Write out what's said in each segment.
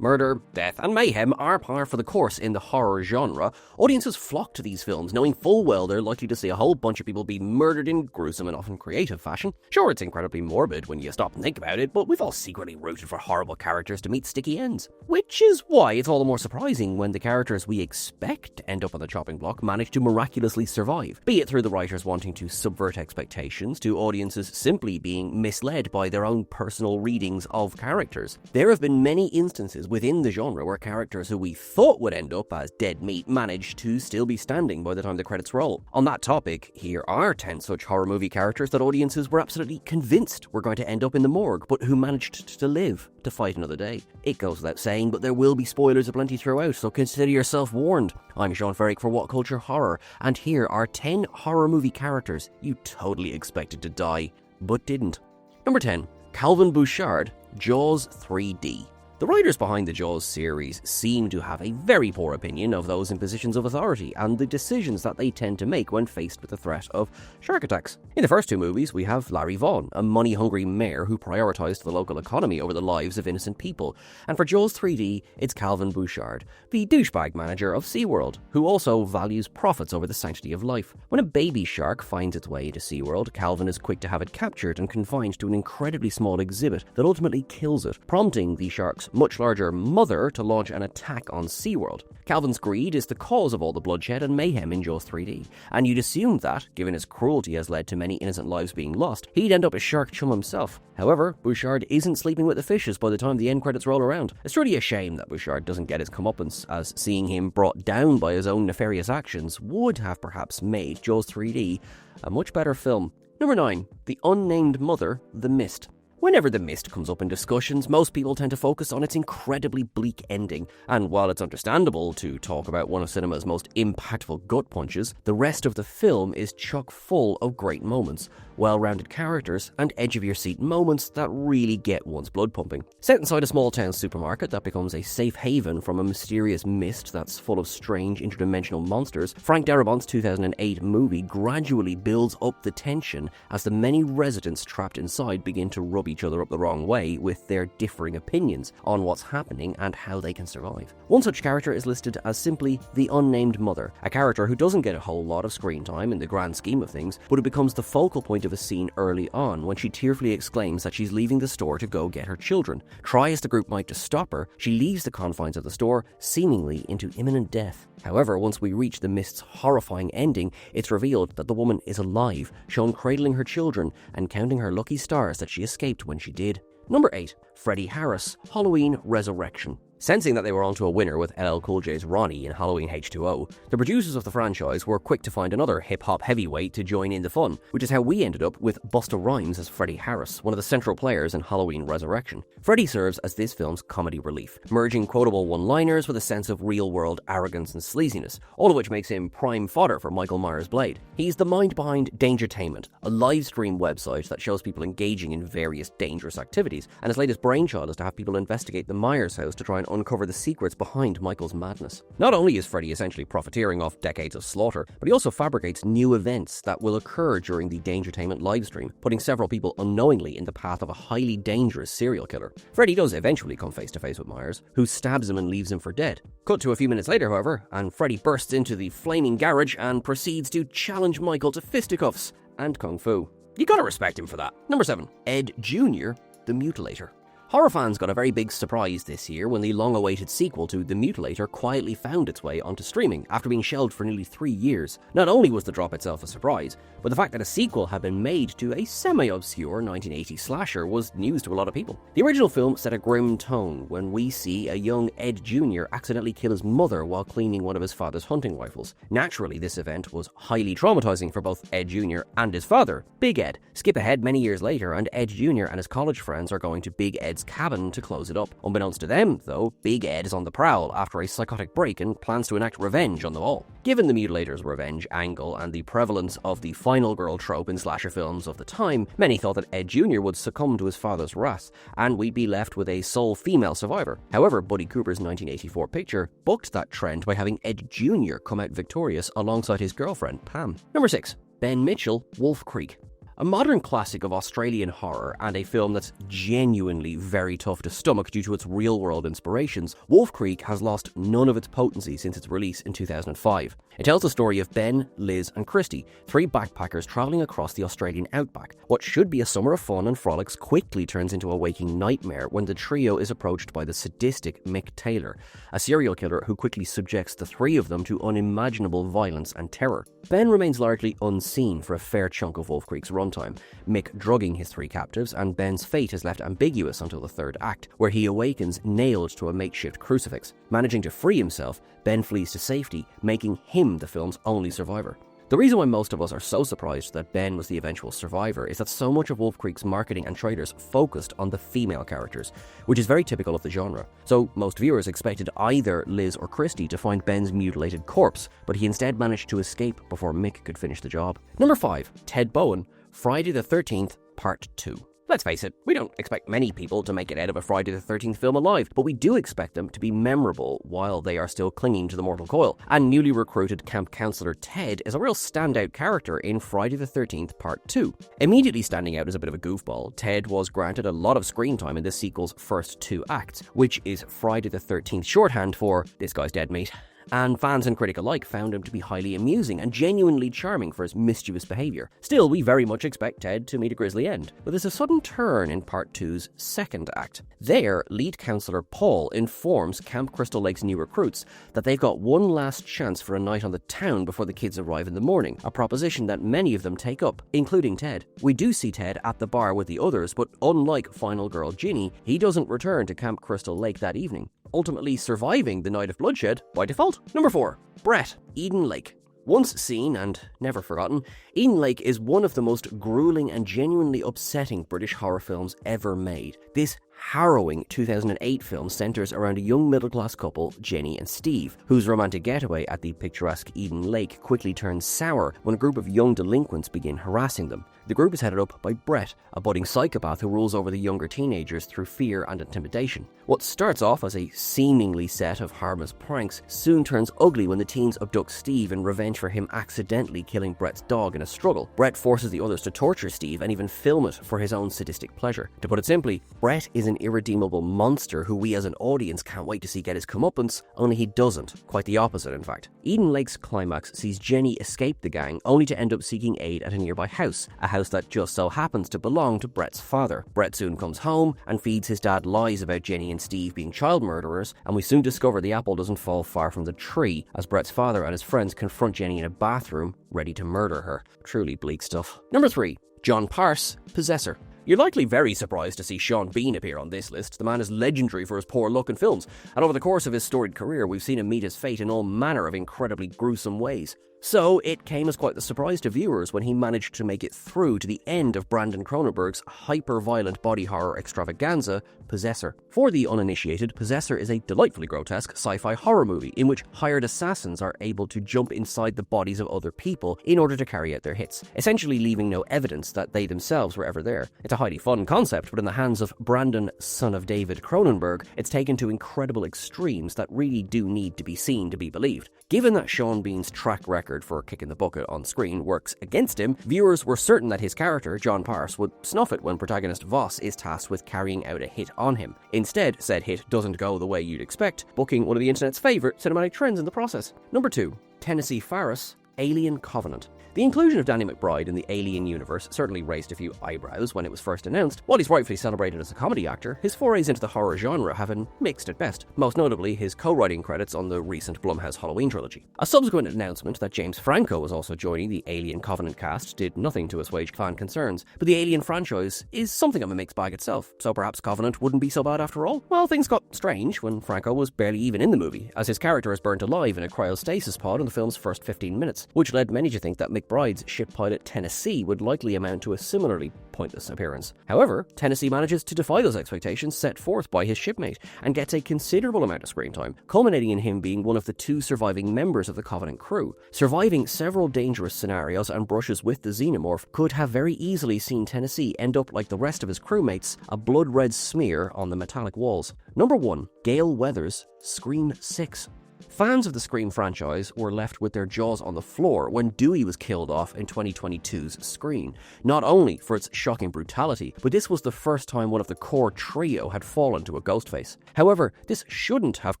Murder, death, and mayhem are par for the course in the horror genre. Audiences flock to these films knowing full well they're likely to see a whole bunch of people be murdered in gruesome and often creative fashion. Sure, it's incredibly morbid when you stop and think about it, but we've all secretly rooted for horrible characters to meet sticky ends. Which is why it's all the more surprising when the characters we expect to end up on the chopping block manage to miraculously survive, be it through the writers wanting to subvert expectations to audiences simply being misled by their own personal readings of characters. There have been many instances within the genre where characters who we thought would end up as dead meat managed to still be standing by the time the credits roll. On that topic, here are 10 such horror movie characters that audiences were absolutely convinced were going to end up in the morgue, but who managed to live to fight another day. It goes without saying, but there will be spoilers aplenty throughout, so consider yourself warned. I'm Sean Ferrick for What Culture Horror, and here are 10 horror movie characters you totally expected to die, but didn't. Number 10. Calvin Bouchard, Jaws 3D. The writers behind the Jaws series seem to have a very poor opinion of those in positions of authority and the decisions that they tend to make when faced with the threat of shark attacks. In the first two movies, we have Larry Vaughn, a money-hungry mayor who prioritized the local economy over the lives of innocent people. And for Jaws 3D, it's Calvin Bouchard, the douchebag manager of SeaWorld, who also values profits over the sanctity of life. When a baby shark finds its way into SeaWorld, Calvin is quick to have it captured and confined to an incredibly small exhibit that ultimately kills it, prompting the shark's much larger mother to launch an attack on SeaWorld. Calvin's greed is the cause of all the bloodshed and mayhem in Jaws 3D, and you'd assume that, given his cruelty has led to many innocent lives being lost, he'd end up a shark chum himself. However, Bouchard isn't sleeping with the fishes by the time the end credits roll around. It's truly a shame that Bouchard doesn't get his comeuppance, as seeing him brought down by his own nefarious actions would have perhaps made Jaws 3D a much better film. Number 9. The Unnamed Mother, The Mist. Whenever The Mist comes up in discussions, most people tend to focus on its incredibly bleak ending, and while it's understandable to talk about one of cinema's most impactful gut punches, the rest of the film is chock full of great moments, well-rounded characters, and edge-of-your-seat moments that really get one's blood pumping. Set inside a small-town supermarket that becomes a safe haven from a mysterious mist that's full of strange interdimensional monsters, Frank Darabont's 2008 movie gradually builds up the tension as the many residents trapped inside begin to rub each other up the wrong way with their differing opinions on what's happening and how they can survive. One such character is listed as simply the Unnamed Mother, a character who doesn't get a whole lot of screen time in the grand scheme of things, but who becomes the focal point of a scene early on when she tearfully exclaims that she's leaving the store to go get her children. Try as the group might to stop her, she leaves the confines of the store, seemingly into imminent death. However, once we reach the Mist's horrifying ending, it's revealed that the woman is alive, shown cradling her children and counting her lucky stars that she escaped when she did. Number 8. Freddie Harris, Halloween Resurrection. Sensing that they were onto a winner with LL Cool J's Ronnie in Halloween H2O, the producers of the franchise were quick to find another hip-hop heavyweight to join in the fun, which is how we ended up with Busta Rhymes as Freddie Harris, one of the central players in Halloween Resurrection. Freddie serves as this film's comedy relief, merging quotable one-liners with a sense of real-world arrogance and sleaziness, all of which makes him prime fodder for Michael Myers' Blade. He's the mind behind Dangertainment, a live-stream website that shows people engaging in various dangerous activities, and his latest brainchild is to have people investigate the Myers house to try and uncover the secrets behind Michael's madness. Not only is Freddy essentially profiteering off decades of slaughter, but he also fabricates new events that will occur during the Dangertainment livestream, putting several people unknowingly in the path of a highly dangerous serial killer. Freddy does eventually come face to face with Myers, who stabs him and leaves him for dead. Cut to a few minutes later, however, and Freddy bursts into the flaming garage and proceeds to challenge Michael to fisticuffs and kung fu. You gotta respect him for that. Number 7. Ed Jr., The Mutilator. Horror fans got a very big surprise this year when the long-awaited sequel to The Mutilator quietly found its way onto streaming after being shelved for nearly 3 years. Not only was the drop itself a surprise, but the fact that a sequel had been made to a semi-obscure 1980s slasher was news to a lot of people. The original film set a grim tone when we see a young Ed Jr. accidentally kill his mother while cleaning one of his father's hunting rifles. Naturally, this event was highly traumatizing for both Ed Jr. and his father, Big Ed. Skip ahead many years later, and Ed Jr. and his college friends are going to Big Ed's cabin to close it up. Unbeknownst to them, though, Big Ed is on the prowl after a psychotic break and plans to enact revenge on them all. Given the Mutilator's revenge angle and the prevalence of the final girl trope in slasher films of the time, many thought that Ed Jr. would succumb to his father's wrath, and we'd be left with a sole female survivor. However, Buddy Cooper's 1984 picture bucked that trend by having Ed Jr. come out victorious alongside his girlfriend, Pam. Number 6. Ben Mitchell, Wolf Creek. A modern classic of Australian horror and a film that's genuinely very tough to stomach due to its real-world inspirations, Wolf Creek has lost none of its potency since its release in 2005. It tells the story of Ben, Liz and Christy, three backpackers travelling across the Australian outback. What should be a summer of fun and frolics quickly turns into a waking nightmare when the trio is approached by the sadistic Mick Taylor, a serial killer who quickly subjects the three of them to unimaginable violence and terror. Ben remains largely unseen for a fair chunk of Wolf Creek's runtime, Mick drugging his three captives, and Ben's fate is left ambiguous until the third act, where he awakens nailed to a makeshift crucifix. Managing to free himself, Ben flees to safety, making him the film's only survivor. The reason why most of us are so surprised that Ben was the eventual survivor is that so much of Wolf Creek's marketing and trailers focused on the female characters, which is very typical of the genre. So most viewers expected either Liz or Christy to find Ben's mutilated corpse, but he instead managed to escape before Mick could finish the job. Number 5. Ted Bowen, Friday the 13th, Part 2. Let's face it, we don't expect many people to make it out of a Friday the 13th film alive, but we do expect them to be memorable while they are still clinging to the mortal coil. And newly recruited camp counselor Ted is a real standout character in Friday the 13th Part 2. Immediately standing out as a bit of a goofball, Ted was granted a lot of screen time in the sequel's first 2 acts, which is Friday the 13th shorthand for "this guy's dead, mate." And fans and critic alike found him to be highly amusing and genuinely charming for his mischievous behaviour. Still, we very much expect Ted to meet a grisly end, but there's a sudden turn in Part 2's second act. There, lead counsellor Paul informs Camp Crystal Lake's new recruits that they've got one last chance for a night on the town before the kids arrive in the morning, a proposition that many of them take up, including Ted. We do see Ted at the bar with the others, but unlike final girl Ginny, he doesn't return to Camp Crystal Lake that evening, ultimately surviving the night of bloodshed by default. Number 4. Brett, Eden Lake. Once seen and never forgotten, Eden Lake is one of the most grueling and genuinely upsetting British horror films ever made. This harrowing 2008 film centres around a young middle-class couple, Jenny and Steve, whose romantic getaway at the picturesque Eden Lake quickly turns sour when a group of young delinquents begin harassing them. The group is headed up by Brett, a budding psychopath who rules over the younger teenagers through fear and intimidation. What starts off as a seemingly set of harmless pranks soon turns ugly when the teens abduct Steve in revenge for him accidentally killing Brett's dog in a struggle. Brett forces the others to torture Steve and even film it for his own sadistic pleasure. To put it simply, Brett is an irredeemable monster who we as an audience can't wait to see get his comeuppance, only he doesn't. Quite the opposite, in fact. Eden Lake's climax sees Jenny escape the gang, only to end up seeking aid at a nearby house, a house that just so happens to belong to Brett's father. Brett soon comes home and feeds his dad lies about Jenny and Steve being child murderers, and we soon discover the apple doesn't fall far from the tree, as Brett's father and his friends confront Jenny in a bathroom, ready to murder her. Truly bleak stuff. Number 3. John Parse, Possessor. You're likely very surprised to see Sean Bean appear on this list. The man is legendary for his poor luck in films, and over the course of his storied career, we've seen him meet his fate in all manner of incredibly gruesome ways. So it came as quite the surprise to viewers when he managed to make it through to the end of Brandon Cronenberg's hyper-violent body horror extravaganza, Possessor. For the uninitiated, Possessor is a delightfully grotesque sci-fi horror movie in which hired assassins are able to jump inside the bodies of other people in order to carry out their hits, essentially leaving no evidence that they themselves were ever there. It's a highly fun concept, but in the hands of Brandon, son of David Cronenberg, it's taken to incredible extremes that really do need to be seen to be believed. Given that Sean Bean's track record for kicking the bucket on screen works against him, viewers were certain that his character, John Parse, would snuff it when protagonist Voss is tasked with carrying out a hit on him. Instead, said hit doesn't go the way you'd expect, booking one of the internet's favourite cinematic trends in the process. Number 2. Tennessee Faris, Alien Covenant. The inclusion of Danny McBride in the Alien universe certainly raised a few eyebrows when it was first announced. While he's rightfully celebrated as a comedy actor, his forays into the horror genre have been mixed at best, most notably his co-writing credits on the recent Blumhouse Halloween trilogy. A subsequent announcement that James Franco was also joining the Alien Covenant cast did nothing to assuage fan concerns, but the Alien franchise is something of a mixed bag itself, so perhaps Covenant wouldn't be so bad after all? Well, things got strange when Franco was barely even in the movie, as his character is burnt alive in a cryostasis pod in the film's first 15 minutes, which led many to think that McBride's ship pilot Tennessee would likely amount to a similarly pointless appearance. However, Tennessee manages to defy those expectations set forth by his shipmate and gets a considerable amount of screen time, culminating in him being one of the 2 surviving members of the Covenant crew. Surviving several dangerous scenarios and brushes with the xenomorph could have very easily seen Tennessee end up like the rest of his crewmates, a blood-red smear on the metallic walls. Number 1. Gale Weathers, Scream 6. Fans of the Scream franchise were left with their jaws on the floor when Dewey was killed off in 2022's Scream, not only for its shocking brutality, but this was the first time one of the core trio had fallen to a Ghostface. However, this shouldn't have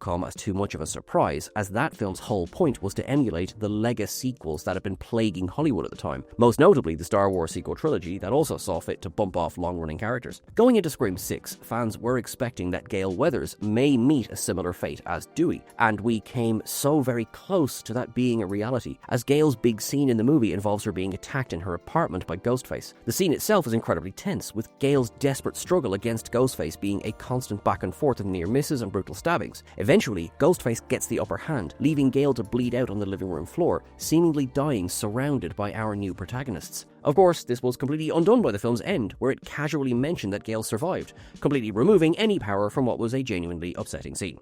come as too much of a surprise, as that film's whole point was to emulate the Lego sequels that had been plaguing Hollywood at the time, most notably the Star Wars sequel trilogy that also saw fit to bump off long-running characters. Going into Scream 6, fans were expecting that Gale Weathers may meet a similar fate as Dewey, and we came so very close to that being a reality, as Gale's big scene in the movie involves her being attacked in her apartment by Ghostface. The scene itself is incredibly tense, with Gale's desperate struggle against Ghostface being a constant back and forth of near misses and brutal stabbings. Eventually, Ghostface gets the upper hand, leaving Gale to bleed out on the living room floor, seemingly dying surrounded by our new protagonists. Of course, this was completely undone by the film's end, where it casually mentioned that Gale survived, completely removing any power from what was a genuinely upsetting scene.